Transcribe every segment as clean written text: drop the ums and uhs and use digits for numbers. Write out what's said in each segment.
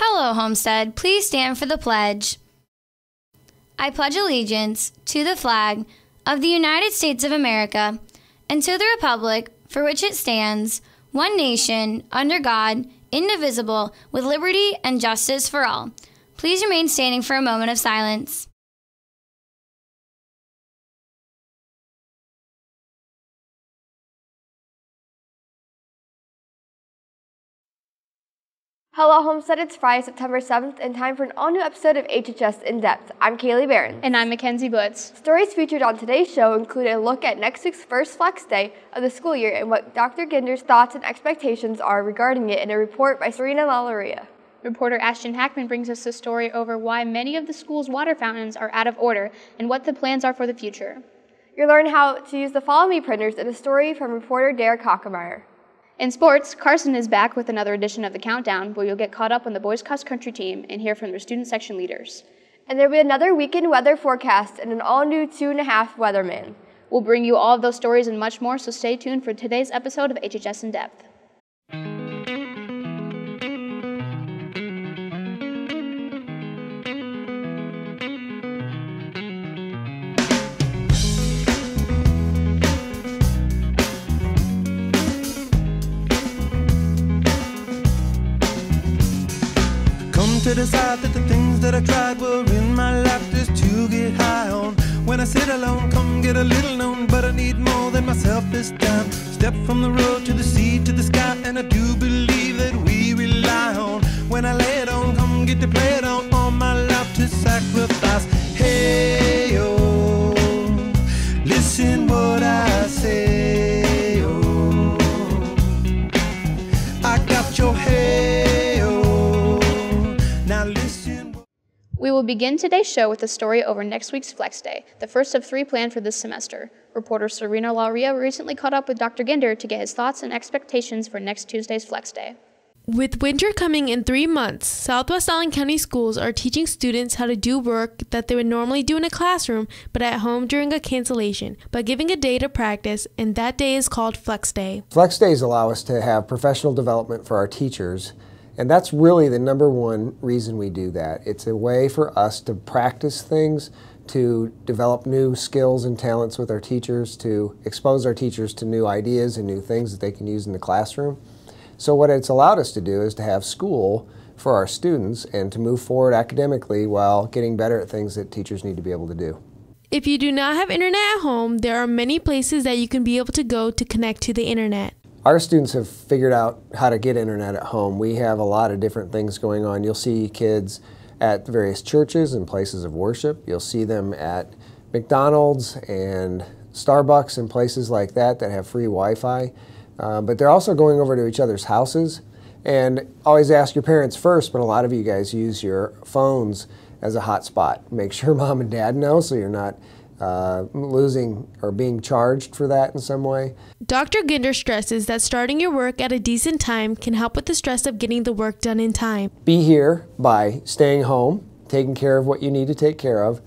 Hello, Homestead. Please stand for the pledge. I pledge allegiance to the flag of the United States of America and to the republic for which it stands, one nation, under God, indivisible, with liberty and justice for all. Please remain standing for a moment of silence. Hello, Homestead. It's Friday, September 7th, and time for an all-new episode of HHS In Depth. I'm Kaylee Barron. And I'm Mackenzie Butts. Stories featured on today's show include a look at next week's first flex day of the school year and what Dr. Ginder's thoughts and expectations are regarding it in a report by Serena LaLauria. Reporter Ashton Hackman brings us a story over why many of the school's water fountains are out of order and what the plans are for the future. You'll learn how to use the Follow Me printers in a story from reporter Derek Hockemeyer. In sports, Carson is back with another edition of The Countdown, where you'll get caught up on the boys' cross-country team and hear from their student section leaders. And there'll be another weekend weather forecast and an all-new 2.5 weatherman. We'll bring you all of those stories and much more, so stay tuned for today's episode of HHS In Depth. To decide that the things that I tried were in my life just to get high on. When I sit alone, come get a little known, but I need more than myself this time. Step from the road to the sea to the sky, and I do believe that we rely on. When I lay it on, come get to play it on, all my life to sacrifice. Hey, oh, listen what I say, oh, I got your head. We will begin today's show with a story over next week's Flex Day, the first of 3 planned for this semester. Reporter Serena LaLauria recently caught up with Dr. Ginder to get his thoughts and expectations for next Tuesday's Flex Day. With winter coming in 3 months, Southwest Allen County schools are teaching students how to do work that they would normally do in a classroom but at home during a cancellation, by giving a day to practice, and that day is called Flex Day. Flex Days allow us to have professional development for our teachers. And that's really the number one reason we do that. It's a way for us to practice things, to develop new skills and talents with our teachers, to expose our teachers to new ideas and new things that they can use in the classroom. So what it's allowed us to do is to have school for our students and to move forward academically while getting better at things that teachers need to be able to do. If you do not have internet at home, there are many places that you can be able to go to connect to the internet. Our students have figured out how to get internet at home. We have a lot of different things going on. You'll see kids at various churches and places of worship. You'll see them at McDonald's and Starbucks and places like that that have free Wi-Fi. But they're also going over to each other's houses. And always ask your parents first, but a lot of you guys use your phones as a hotspot. Make sure mom and dad know so you're not losing or being charged for that in some way. Dr. Ginder stresses that starting your work at a decent time can help with the stress of getting the work done in time. Be here by staying home, taking care of what you need to take care of,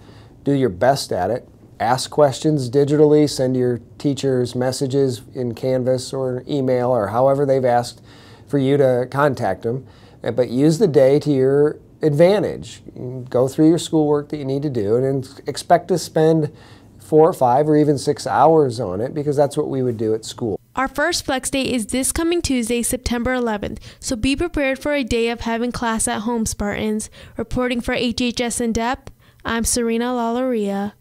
do your best at it, ask questions digitally, send your teachers messages in Canvas or email or however they've asked for you to contact them, but use the day to your advantage. Go through your schoolwork that you need to do and expect to spend 4 or 5 or even 6 hours on it, because that's what we would do at school. Our first Flex Day is this coming Tuesday, September 11th, so be prepared for a day of having class at home, Spartans. Reporting for HHS In Depth, I'm Serena LaLauria.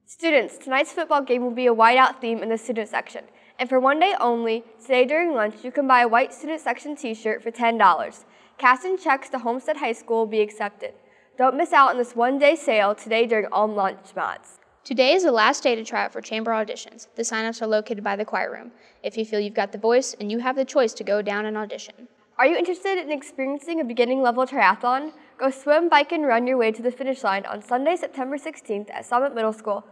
Students, tonight's football game will be a whiteout theme in the student section. And for one day only, today during lunch, you can buy a white student section t-shirt for $10. Cash and checks to Homestead High School will be accepted. Don't miss out on this one-day sale today during all lunch months. Today is the last day to try out for chamber auditions. The sign-ups are located by the choir room. If you feel you've got the voice and you have the choice to go down and audition. Are you interested in experiencing a beginning-level triathlon? Go swim, bike, and run your way to the finish line on Sunday, September 16th at Summit Middle School.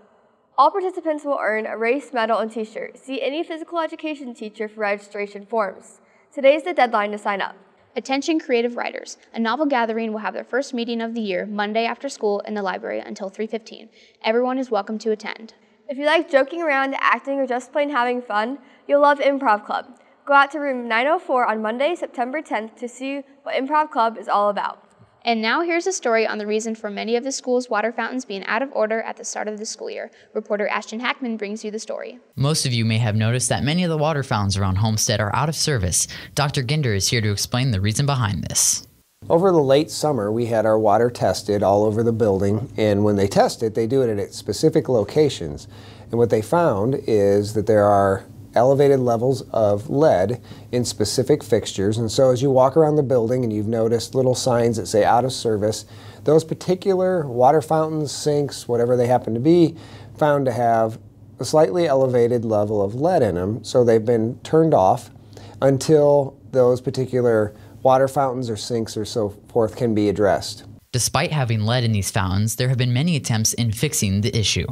All participants will earn a race medal and t-shirt. See any physical education teacher for registration forms. Today is the deadline to sign up. Attention creative writers. A novel gathering will have their first meeting of the year Monday after school in the library until 3:15. Everyone is welcome to attend. If you like joking around, acting, or just plain having fun, you'll love Improv Club. Go out to room 904 on Monday, September 10th to see what Improv Club is all about. And now here's a story on the reason for many of the school's water fountains being out of order at the start of the school year. Reporter Ashton Hackman brings you the story. Most of you may have noticed that many of the water fountains around Homestead are out of service. Dr. Ginder is here to explain the reason behind this. Over the late summer, we had our water tested all over the building, and when they test it, they do it at specific locations. And what they found is that there are elevated levels of lead in specific fixtures, and so as you walk around the building and you've noticed little signs that say out of service, those particular water fountains, sinks, whatever they happen to be, found to have a slightly elevated level of lead in them, so they've been turned off until those particular water fountains or sinks or so forth can be addressed. Despite having lead in these fountains, there have been many attempts in fixing the issue.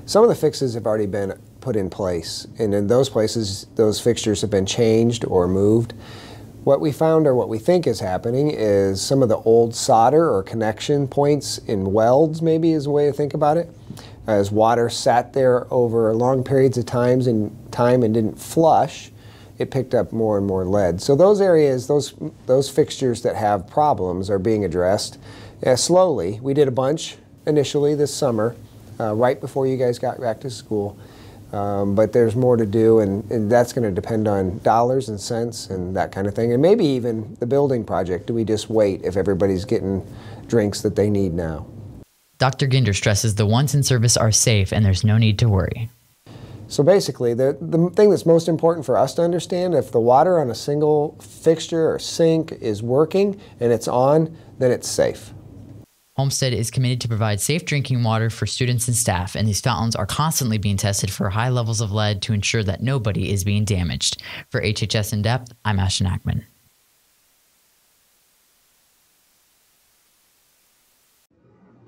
Some of the fixes have already been put in place, and in those places, those fixtures have been changed or moved. What we found, or what we think is happening, is some of the old solder or connection points in welds, maybe is a way to think about it. As water sat there over long periods of time and didn't flush, it picked up more and more lead. So those areas, those fixtures that have problems are being addressed slowly. We did a bunch initially this summer, right before you guys got back to school. But there's more to do, and that's going to depend on dollars and cents and that kind of thing. And maybe even the building project. Do we just wait if everybody's getting drinks that they need now? Dr. Ginder stresses the ones in service are safe and there's no need to worry. So basically, the thing that's most important for us to understand, if the water on a single fixture or sink is working and it's on, then it's safe. Homestead is committed to provide safe drinking water for students and staff, and these fountains are constantly being tested for high levels of lead to ensure that nobody is being damaged. For HHS In Depth, I'm Ashton Ackman.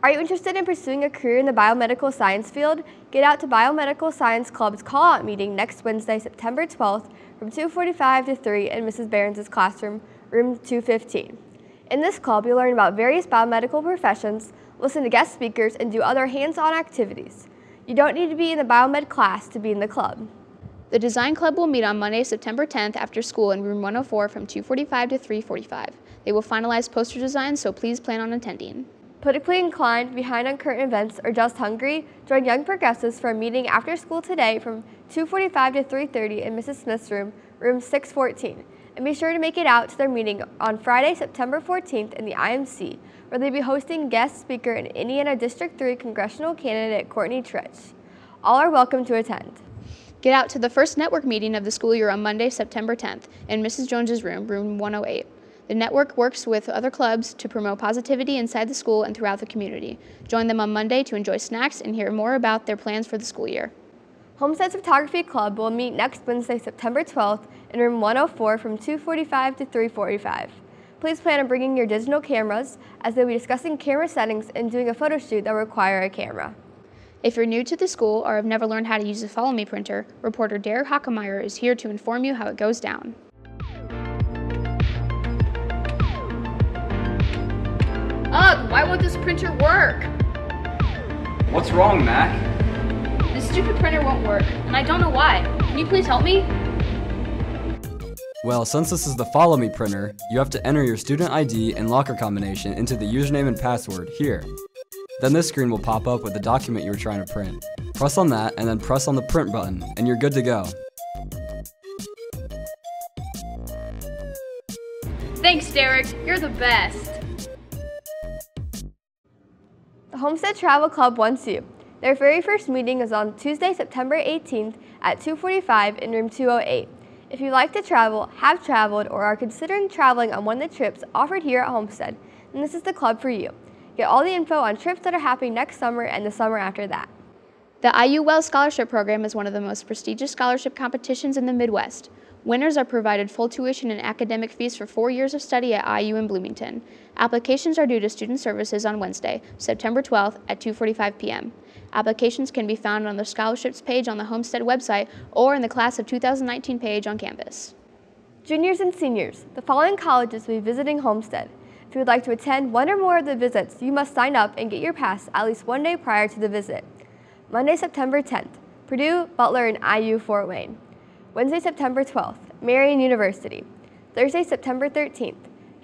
Are you interested in pursuing a career in the biomedical science field? Get out to Biomedical Science Club's call-out meeting next Wednesday, September 12th from 2:45 to 3 in Mrs. Behrens' classroom, room 215. In this club, you'll learn about various biomedical professions, listen to guest speakers, and do other hands-on activities. You don't need to be in the biomed class to be in the club. The Design Club will meet on Monday, September 10th after school in room 104 from 2:45 to 3:45. They will finalize poster designs, so please plan on attending. Politically inclined, behind on current events, or just hungry? Join Young Progressives for a meeting after school today from 2:45 to 3:30 in Mrs. Smith's room, room 614. And be sure to make it out to their meeting on Friday, September 14th in the IMC, where they'll be hosting guest speaker and Indiana District 3 congressional candidate Courtney Tritch. All are welcome to attend. Get out to the first network meeting of the school year on Monday, September 10th in Mrs. Jones's room, room 108. The network works with other clubs to promote positivity inside the school and throughout the community. Join them on Monday to enjoy snacks and hear more about their plans for the school year. Homestead's Photography Club will meet next Wednesday, September 12th in room 104 from 2:45 to 3:45. Please plan on bringing your digital cameras, as they'll be discussing camera settings and doing a photo shoot that will require a camera. If you're new to the school or have never learned how to use a Follow Me printer, reporter Derek Hockemeyer is here to inform you how it goes down. Ugh, why won't this printer work? What's wrong, Mac? This stupid printer won't work, and I don't know why. Can you please help me? Well, since this is the Follow Me printer, you have to enter your student ID and locker combination into the username and password here. Then this screen will pop up with the document you were trying to print. Press on that and then press on the print button, and you're good to go. Thanks, Derek. You're the best. The Homestead Travel Club wants you. Their very first meeting is on Tuesday, September 18th at 2:45 in room 208. If you like to travel, have traveled, or are considering traveling on one of the trips offered here at Homestead, then this is the club for you. Get all the info on trips that are happening next summer and the summer after that. The IU Wells Scholarship Program is one of the most prestigious scholarship competitions in the Midwest. Winners are provided full tuition and academic fees for 4 years of study at IU in Bloomington. Applications are due to Student Services on Wednesday, September 12th at 2:45 p.m. Applications can be found on the scholarships page on the Homestead website or in the Class of 2019 page on campus. Juniors and seniors, the following colleges will be visiting Homestead. If you would like to attend one or more of the visits, you must sign up and get your pass at least one day prior to the visit. Monday, September 10th, Purdue, Butler, and IU Fort Wayne. Wednesday, September 12th, Marian University. Thursday, September 13th,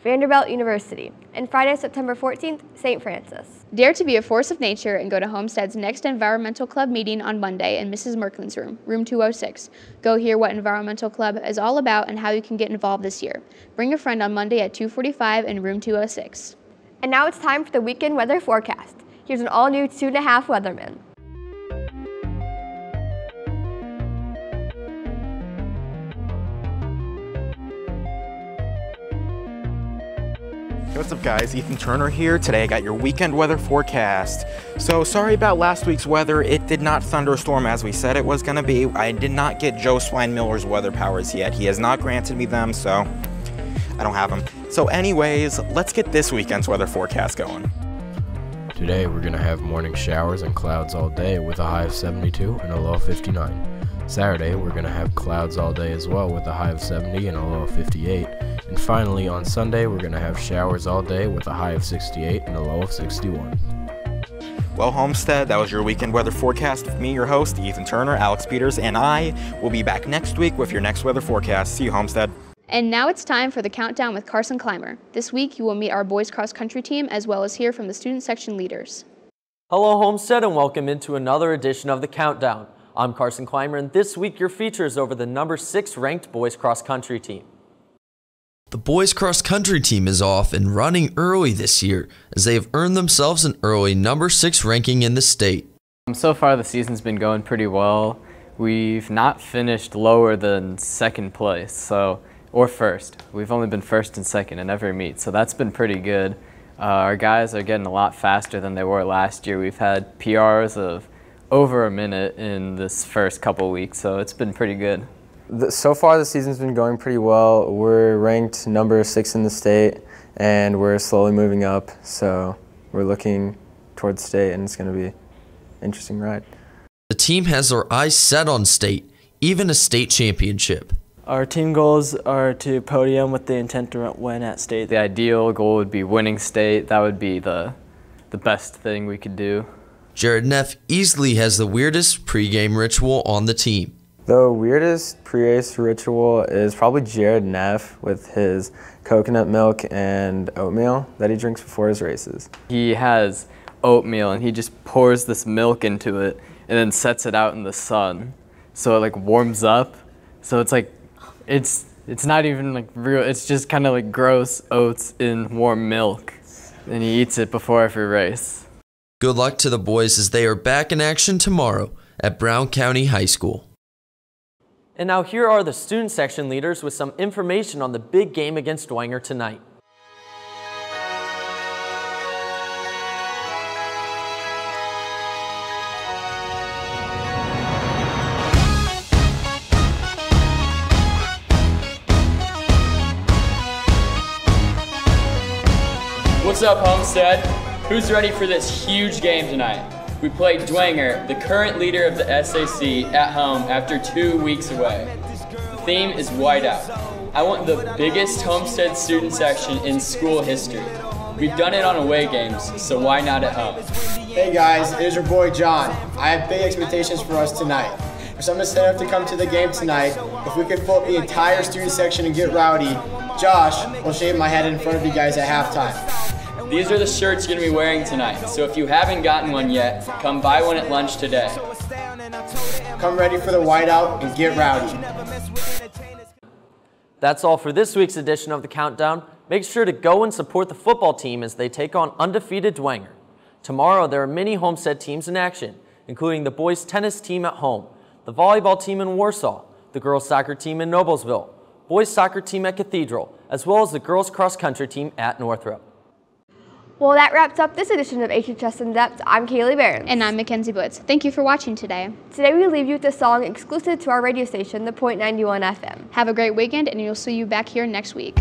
Vanderbilt University. And Friday, September 14th, St. Francis. Dare to be a force of nature and go to Homestead's next Environmental Club meeting on Monday in Mrs. Merklin's room, room 206. Go hear what Environmental Club is all about and how you can get involved this year. Bring a friend on Monday at 2:45 in room 206. And now it's time for the weekend weather forecast. Here's an all-new 2.5 weatherman. Hey, what's up guys, Ethan Turner here. Today I got your weekend weather forecast. So sorry about last week's weather. It did not thunderstorm as we said it was gonna be. I did not get Joe Swine-Miller's weather powers yet. He has not granted me them, so I don't have them. So anyways, let's get this weekend's weather forecast going. Today we're gonna have morning showers and clouds all day with a high of 72 and a low of 59. Saturday, we're going to have clouds all day as well with a high of 70 and a low of 58. And finally, on Sunday, we're going to have showers all day with a high of 68 and a low of 61. Well, Homestead, that was your weekend weather forecast with me, your host, Ethan Turner, Alex Peters, and I will be back next week with your next weather forecast. See you, Homestead. And now it's time for the countdown with Carson Clymer. This week, you will meet our boys cross country team as well as hear from the student section leaders. Hello, Homestead, and welcome into another edition of the Countdown. I'm Carson Clymer, and this week your feature is over the number 6 ranked boys cross country team. The boys cross country team is off and running early this year as they have earned themselves an early number 6 ranking in the state. So far the season's been going pretty well. We've not finished lower than second place, or first. We've only been first and second in every meet, so that's been pretty good. Our guys are getting a lot faster than they were last year. We've had PRs of over a minute in this first couple weeks, so it's been pretty good. So far the season's been going pretty well. We're ranked number 6 in the state and we're slowly moving up, so we're looking towards state and it's going to be an interesting ride. The team has their eyes set on state, even a state championship. Our team goals are to podium with the intent to win at state. The ideal goal would be winning state. That would be the best thing we could do. Jared Neff easily has the weirdest pregame ritual on the team. The weirdest pre-race ritual is probably Jared Neff with his coconut milk and oatmeal that he drinks before his races. He has oatmeal and he just pours this milk into it and then sets it out in the sun. So it like warms up. So it's like, it's not even like real, it's just kind of like gross oats in warm milk. And he eats it before every race. Good luck to the boys as they are back in action tomorrow at Brown County High School. And now here are the student section leaders with some information on the big game against Dwenger tonight. What's up, Homestead? Who's ready for this huge game tonight? We played Dwenger, the current leader of the SAC, at home after 2 weeks away. The theme is whiteout. I want the biggest Homestead student section in school history. We've done it on away games, so why not at home? Hey guys, it is your boy John. I have big expectations for us tonight. For some of us that have to come to the game tonight, if we could fill up the entire student section and get rowdy, Josh will shave my head in front of you guys at halftime. These are the shirts you're going to be wearing tonight, so if you haven't gotten one yet, come buy one at lunch today. Come ready for the whiteout and get rowdy. That's all for this week's edition of the Countdown. Make sure to go and support the football team as they take on undefeated Dwenger. Tomorrow there are many Homestead teams in action, including the boys tennis team at home, the volleyball team in Warsaw, the girls soccer team in Noblesville, boys soccer team at Cathedral, as well as the girls cross country team at Northrop. Well, that wraps up this edition of HHS In Depth. I'm Kaylee Barron. And I'm Mackenzie Blitz. Thank you for watching today. Today we leave you with a song exclusive to our radio station, the .91 FM. Have a great weekend, and we'll see you back here next week.